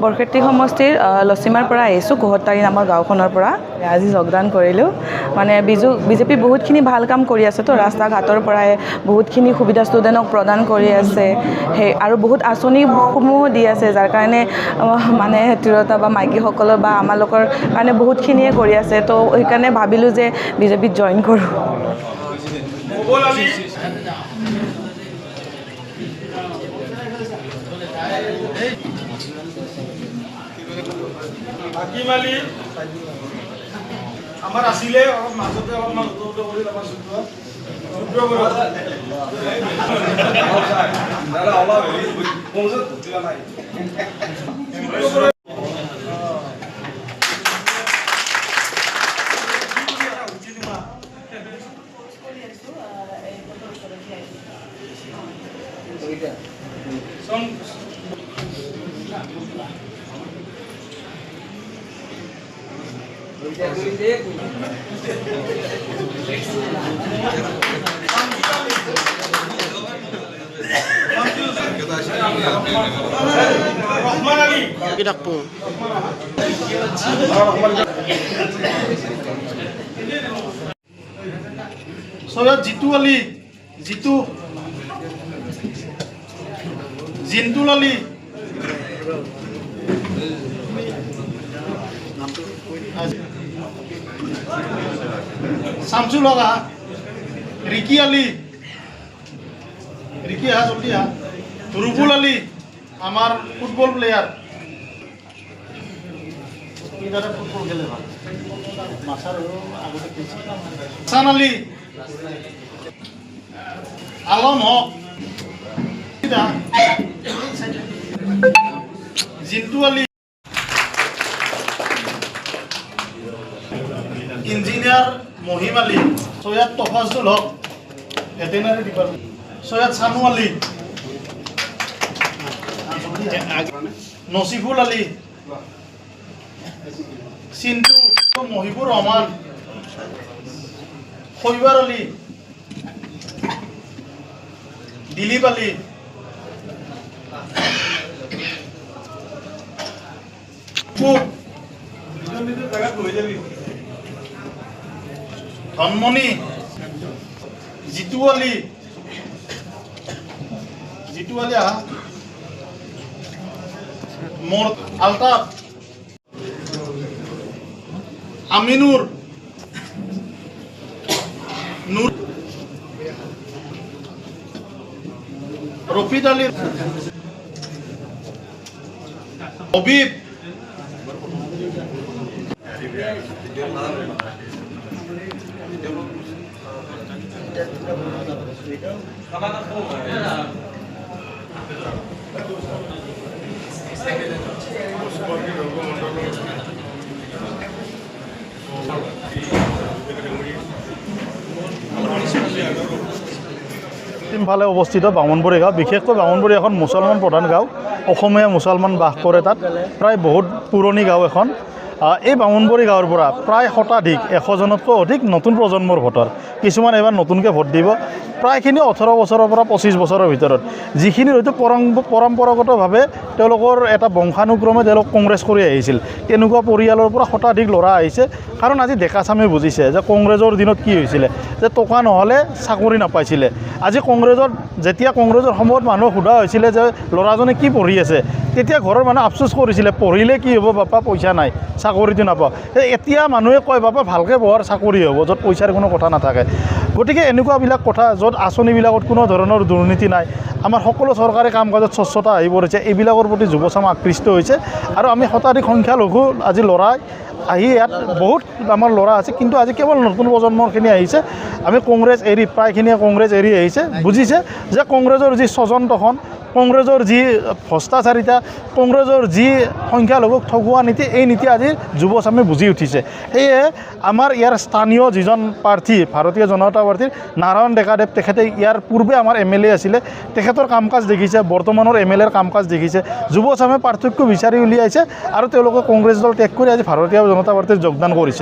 বৰক্ষেত্ৰী সমষ্টিৰ লচিমাৰ পৰা আহিছোঁ, কোহতাৰী নামৰ গাঁওখনৰ পৰা। আজি যোগদান কৰিলোঁ। মানে বিজেপি বহুতখিনি ভাল কাম কৰি আছে তো, ৰাস্তা ঘাটৰ পৰাই বহুতখিনি সুবিধা ষ্টুডেণ্টক প্ৰদান কৰি আছে আৰু বহুত আঁচনিসমূহো দি আছে, যাৰ কাৰণে মানে তিৰোতা বা মাইকীসকলৰ বা আমালোকৰ কাৰণে বহুতখিনিয়ে কৰি আছে। তো সেইকাৰণে ভাবিলোঁ যে বিজেপিত জইন কৰোঁ। আমাৰ আসলে অলপ মাজতে অলপমান উত্তৰ কৰি লবা রহমান আলী কি ডাকবো সৈয়দ জিতু আলী জিন্তুল আলী শামসুল হক রিকি আলী জলদি রুবুল আলী আমার ফুটবল প্লেয়ার ফুটবল খেলে হাসান আলী আলম হক জিন্টু আলী ইঞ্জিনিয়ার মহিম আলী সৈয়দ তফাজুল হক ভেটেনারি ডিপার্টমেন্ট সৈয়দ সানু আলী নসিফুল আলী সিন্টু মহিবুর রহমান খৈবার আলী দিলীপ আলী ধনমণি জিতু আলী মোর আলতাফ আমিনুর নূর রফিদ আলী হবিব ফালে অৱস্থিত বামুণবাৰী গাঁও, বিশেষকৈ বামুণবাৰী এখন মুছলমান প্ৰধান গাঁও, অসমীয়া মুছলমান বাস কৰে তাত, প্ৰায় বহুত পুৰণি গাঁও এখন। এই বামুণবাৰী গাঁৱৰ পৰা প্ৰায় শতাধিক 100জনতকৈ অধিক নতুন প্ৰজন্মৰ ভোটাৰ, কিছুমান এবাৰ নতুনকৈ ভোট দিব, প্ৰায়খিনি 18 বছৰৰ পৰা 25 বছৰৰ ভিতৰত, যিখিনি হয়তো পৰম্পৰাগতভাৱে তেওঁলোকৰ এটা বংশানুক্ৰমে তেওঁলোক কংগ্ৰেছ কৰি আহিছিল, তেনেকুৱা পৰিয়ালৰ পৰা শতাধিক ল'ৰা আহিছে। কাৰণ আজি ডেকা চামে বুজিছে যে কংগ্ৰেছৰ দিনত কি হৈছিলে, যে টকা নহ'লে চাকৰি নাপাইছিলে। আজি যেতিয়া কংগ্ৰেছৰ সময়ত মানুহক সোধা হৈছিলে যে ল'ৰাজনে কি পঢ়ি আছে, তেতিয়া ঘৰৰ মানুহে আফচোচ কৰিছিলে, পঢ়িলে কি হ'ব বাপা, পইচা নাই, চাকৰিটো নাপাওঁ। এতিয়া মানুহে কয় বাপা ভালকৈ পঢ়াৰ চাকৰি হ'ব, য'ত পইচাৰ কোনো কথা নাথাকে। গতিকে এনেকুৱাবিলাক কথা, য'ত আঁচনিবিলাকত কোনো ধৰণৰ দুৰ্নীতি নাই, আমাৰ সকলো চৰকাৰী কাম কাজত স্বচ্ছতা আহি পৰিছে, এইবিলাকৰ প্ৰতি যুৱচাম আকৃষ্ট হৈছে। আৰু আমি শতাধিক সংখ্যালঘু আজি ল'ৰাই আহি ইয়াত বহুত আমাৰ ল'ৰা আছে, কিন্তু আজি কেৱল নতুন প্ৰজন্মৰখিনি আহিছে। আমি কংগ্ৰেছ এৰি, প্ৰায়খিনিয়ে কংগ্ৰেছ এৰি আহিছে, বুজিছে যে কংগ্ৰেছৰ যি স্বজনতখন, কংগ্ৰেছৰ যি ভ্ৰষ্টাচাৰিতা, কংগ্ৰেছৰ যি সংখ্যালঘুক ঠগোৱা নীতি, এই নীতি আজি যুৱচামে বুজি উঠিছে। সেয়ে আমাৰ ইয়াৰ স্থানীয় যিজন প্ৰাৰ্থী, ভাৰতীয় জনতা পাৰ্টীৰ নাৰায়ণ ডেকাদেৱ, তেখেতে ইয়াৰ পূৰ্বে আমাৰ MLA আছিলে, তেখেতৰ কাম কাজ দেখিছে, বৰ্তমানৰ MLAৰ কাম কাজ দেখিছে। যুৱচামে পাৰ্থক্য বিচাৰি উলিয়াইছে আৰু তেওঁলোকে কংগ্ৰেছ দল ত্যাগ কৰি আজি ভাৰতীয় জনতা পাৰ্টীত যোগদান কৰিছে।